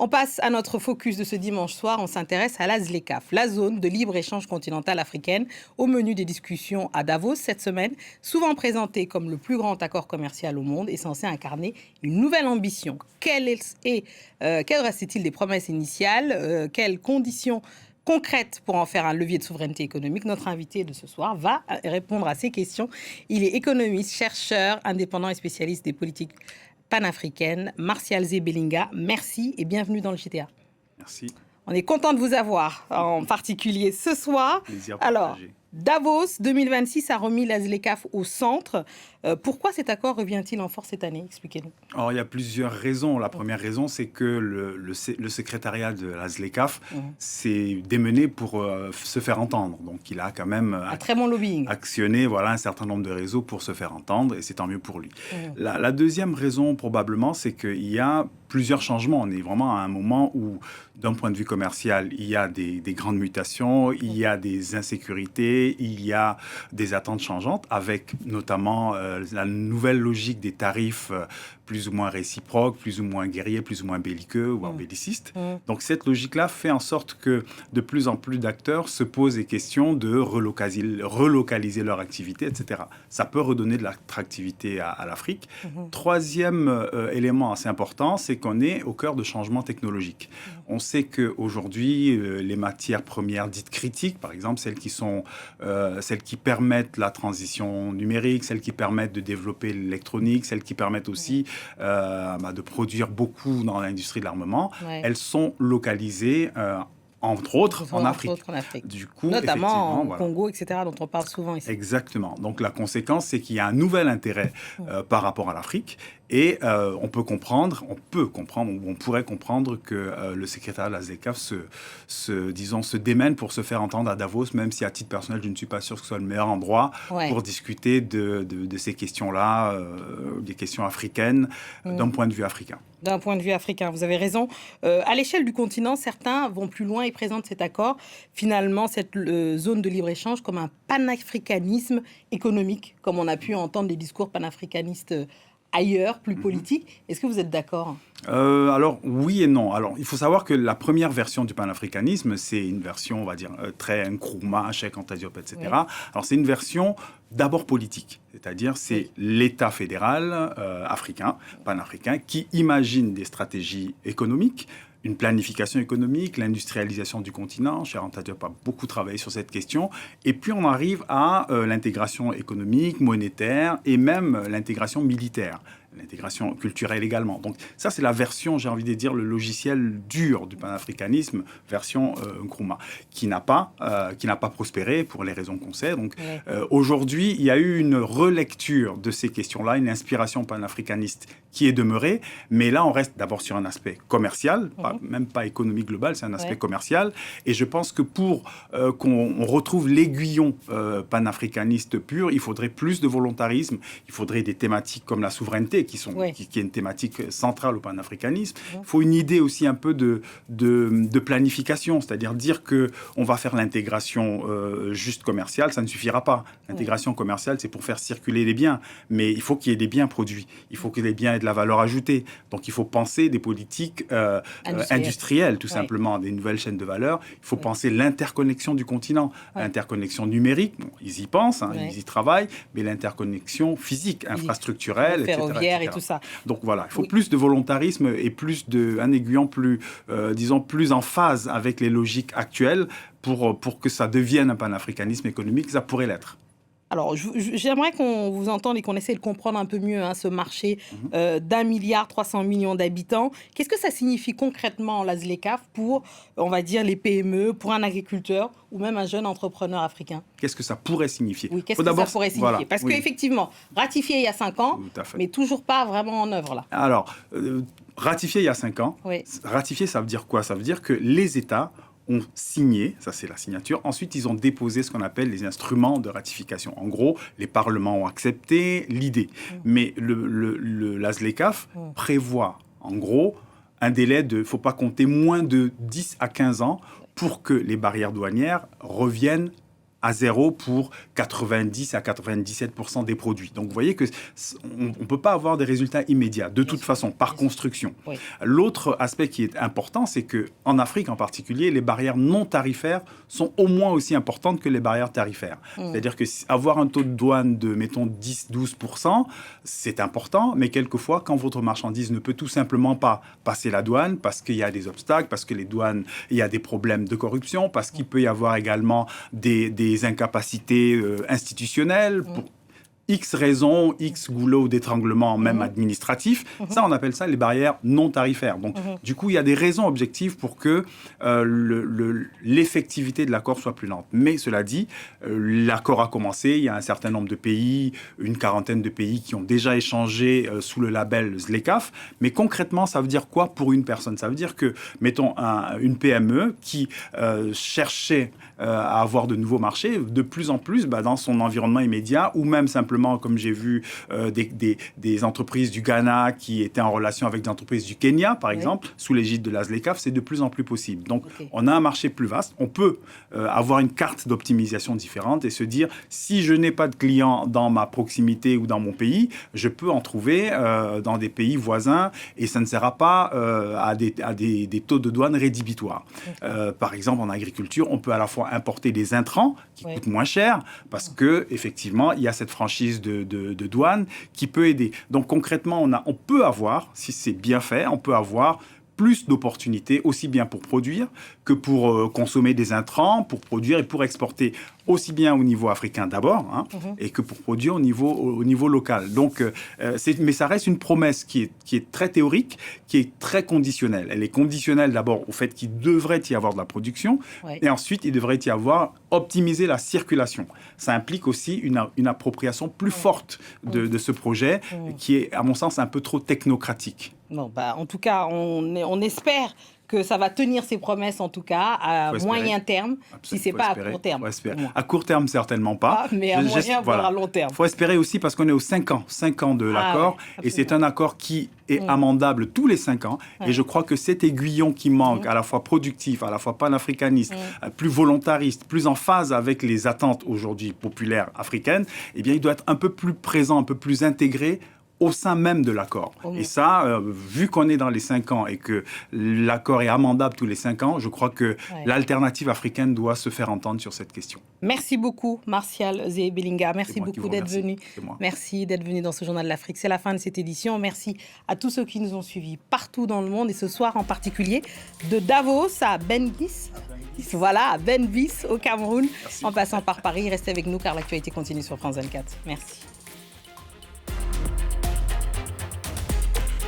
On passe à notre focus de ce dimanche soir. On s'intéresse à la ZLECAf, la zone de libre-échange continentale africaine, au menu des discussions à Davos cette semaine, souvent présentée comme le plus grand accord commercial au monde et censé incarner une nouvelle ambition. Quel reste-t-il des promesses initiales? Quelles conditions concrètes pour en faire un levier de souveraineté économique? Notre invité de ce soir va répondre à ces questions. Il est économiste, chercheur, indépendant et spécialiste des politiques panafricaine, Martial Zebelinga. Merci et bienvenue dans le JTA. Merci. On est content de vous avoir, en particulier ce soir. Plaisir Alors, partagé. Davos 2026 a remis la ZLECAf au centre. Pourquoi cet accord revient-il en force cette année? Expliquez-nous. Alors, il y a plusieurs raisons. La première raison, c'est que le secrétariat de la ZLECAf s'est démené pour se faire entendre. Donc, il a quand même Un très bon lobbying. actionné un certain nombre de réseaux pour se faire entendre, et c'est tant mieux pour lui. La deuxième raison, probablement, c'est qu'il y a plusieurs changements. On est vraiment à un moment où, d'un point de vue commercial, il y a des grandes mutations, il y a des insécurités, il y a des attentes changeantes, avec notamment la nouvelle logique des tarifs plus ou moins réciproques, plus ou moins guerriers, plus ou moins belliqueux ou bellicistes. Donc cette logique-là fait en sorte que de plus en plus d'acteurs se posent des questions de relocaliser leur activité, etc. Ça peut redonner de l'attractivité à l'Afrique. Troisième élément assez important, c'est qu'on est au cœur de changements technologiques. On sait qu'aujourd'hui, les matières premières dites critiques, par exemple celles qui permettent la transition numérique, celles qui permettent de développer l'électronique, celles qui permettent aussi de produire beaucoup dans l'industrie de l'armement, elles sont localisées entre autres en Afrique. Du coup, notamment au Congo, etc., dont on parle souvent ici. Exactement. Donc la conséquence, c'est qu'il y a un nouvel intérêt par rapport à l'Afrique. Et on pourrait comprendre que le secrétaire de la ZLECAf se démène pour se faire entendre à Davos, même si à titre personnel, je ne suis pas sûr que ce soit le meilleur endroit pour discuter de ces questions-là, des questions africaines, d'un point de vue africain. D'un point de vue africain, vous avez raison. À l'échelle du continent, certains vont plus loin et présentent cet accord, finalement, cette zone de libre-échange, comme un panafricanisme économique, comme on a pu entendre des discours panafricanistes ailleurs, plus politiques. Est-ce que vous êtes d'accord ? Alors, oui et non. Alors, il faut savoir que la première version du panafricanisme, c'est une version, on va dire, très Nkrumah, Cheikh Anta Diop, etc. Oui. Alors, c'est une version d'abord politique, c'est-à-dire c'est l'État fédéral africain, panafricain, qui imagine des stratégies économiques, une planification économique, l'industrialisation du continent. Cheikh Anta Diop a beaucoup travaillé sur cette question. Et puis, on arrive à l'intégration économique, monétaire et même l'intégration militaire. L'intégration culturelle également. Donc ça, c'est la version, j'ai envie de dire, le logiciel dur du panafricanisme, version Nkrumah, qui n'a pas prospéré pour les raisons qu'on sait. Donc aujourd'hui, il y a eu une relecture de ces questions-là, une inspiration panafricaniste qui est demeurée, mais là, on reste d'abord sur un aspect commercial, même pas économique global, c'est un aspect commercial. Et je pense que pour qu'on retrouve l'aiguillon panafricaniste pur, il faudrait plus de volontarisme, il faudrait des thématiques comme la souveraineté, qui est une thématique centrale au panafricanisme. Il faut une idée aussi un peu de planification, c'est-à-dire dire qu'on va faire l'intégration juste commerciale, ça ne suffira pas. L'intégration commerciale, c'est pour faire circuler les biens, mais il faut qu'il y ait des biens produits, il faut que les biens aient de la valeur ajoutée. Donc il faut penser des politiques industrielles, tout simplement, des nouvelles chaînes de valeur. Il faut penser l'interconnexion du continent, l'interconnexion numérique, ils y pensent, ils y travaillent, mais l'interconnexion physique, infrastructurelle, etc. Et tout ça. Donc voilà, il faut plus de volontarisme et un aiguillon plus en phase avec les logiques actuelles pour que ça devienne un panafricanisme économique. Ça pourrait l'être. Alors, j'aimerais qu'on vous entende et qu'on essaie de comprendre un peu mieux ce marché d'1,3 milliard d'habitants. Qu'est-ce que ça signifie concrètement, la ZLECAf, pour, on va dire, les PME, pour un agriculteur ou même un jeune entrepreneur africain? Qu'est-ce que ça pourrait signifier? Oui, qu'est-ce que ça pourrait signifier? Voilà, parce qu'effectivement, ratifié il y a 5 ans, mais toujours pas vraiment en œuvre là. Alors, ratifié il y a 5 ans, ratifié, ça veut dire quoi? Ça veut dire que les États ont signé, ça c'est la signature. Ensuite, ils ont déposé ce qu'on appelle les instruments de ratification. En gros, les parlements ont accepté l'idée. Mais la ZLECAf prévoit, en gros, un délai de, il ne faut pas compter, moins de 10 à 15 ans pour que les barrières douanières reviennent à zéro pour 90 à 97% des produits. Donc, vous voyez qu'on ne peut pas avoir des résultats immédiats, de toute façon, par construction. Oui. L'autre aspect qui est important, c'est qu'en Afrique en particulier, les barrières non tarifaires sont au moins aussi importantes que les barrières tarifaires. C'est-à-dire que avoir un taux de douane de, mettons, 10-12%, c'est important, mais quelquefois, quand votre marchandise ne peut tout simplement pas passer la douane, parce qu'il y a des obstacles, parce que les douanes, il y a des problèmes de corruption, parce qu'il peut y avoir également des incapacités institutionnelles, pour X raisons, X goulots d'étranglement, même administratifs. Ça, on appelle ça les barrières non tarifaires. Donc, du coup, il y a des raisons objectives pour que l'effectivité de l'accord soit plus lente. Mais cela dit, l'accord a commencé. Il y a un certain nombre de pays, une quarantaine de pays qui ont déjà échangé sous le label ZLECAf. Mais concrètement, ça veut dire quoi pour une personne? Ça veut dire que, mettons, une PME qui cherchait à avoir de nouveaux marchés, de plus en plus, dans son environnement immédiat, ou même simplement, comme j'ai vu, des entreprises du Ghana qui étaient en relation avec des entreprises du Kenya, par exemple, sous l'égide de la ZLECAf, c'est de plus en plus possible. Donc, on a un marché plus vaste. On peut avoir une carte d'optimisation différente et se dire, si je n'ai pas de clients dans ma proximité ou dans mon pays, je peux en trouver dans des pays voisins et ça ne sera pas à des taux de douane rédhibitoires. Par exemple, en agriculture, on peut à la fois importer des intrants qui coûtent moins cher parce que effectivement, il y a cette franchise de douane qui peut aider. Donc concrètement, on peut avoir, si c'est bien fait, on peut avoir plus d'opportunités, aussi bien pour produire que pour consommer des intrants, pour produire et pour exporter, aussi bien au niveau africain d'abord, et que pour produire au niveau local. Donc, mais ça reste une promesse qui est très théorique, qui est très conditionnelle. Elle est conditionnelle d'abord au fait qu'il devrait y avoir de la production, et ensuite, il devrait y avoir optimiser la circulation. Ça implique aussi une appropriation plus forte de ce projet, qui est, à mon sens, un peu trop technocratique. Bon, en tout cas, on espère que ça va tenir ses promesses, en tout cas, à moyen terme, si ce n'est pas à court terme. À court terme, certainement pas. Mais à moyen, voire à long terme. Il faut espérer aussi parce qu'on est aux 5 ans de l'accord. Et c'est un accord qui est amendable tous les 5 ans. Et je crois que cet aiguillon qui manque, à la fois productif, à la fois panafricaniste, plus volontariste, plus en phase avec les attentes aujourd'hui populaires africaines, eh bien, il doit être un peu plus présent, un peu plus intégré au sein même de l'accord. Et ça, vu qu'on est dans les 5 ans et que l'accord est amendable tous les 5 ans, je crois que l'alternative africaine doit se faire entendre sur cette question. Merci beaucoup, Martial Zébelinga. Merci beaucoup d'être venu. Merci d'être venu dans ce Journal de l'Afrique. C'est la fin de cette édition. Merci à tous ceux qui nous ont suivis partout dans le monde et ce soir en particulier de Davos à Bengis. Voilà, à Benvis au Cameroun, en passant par Paris. Restez avec nous car l'actualité continue sur France 24. Merci.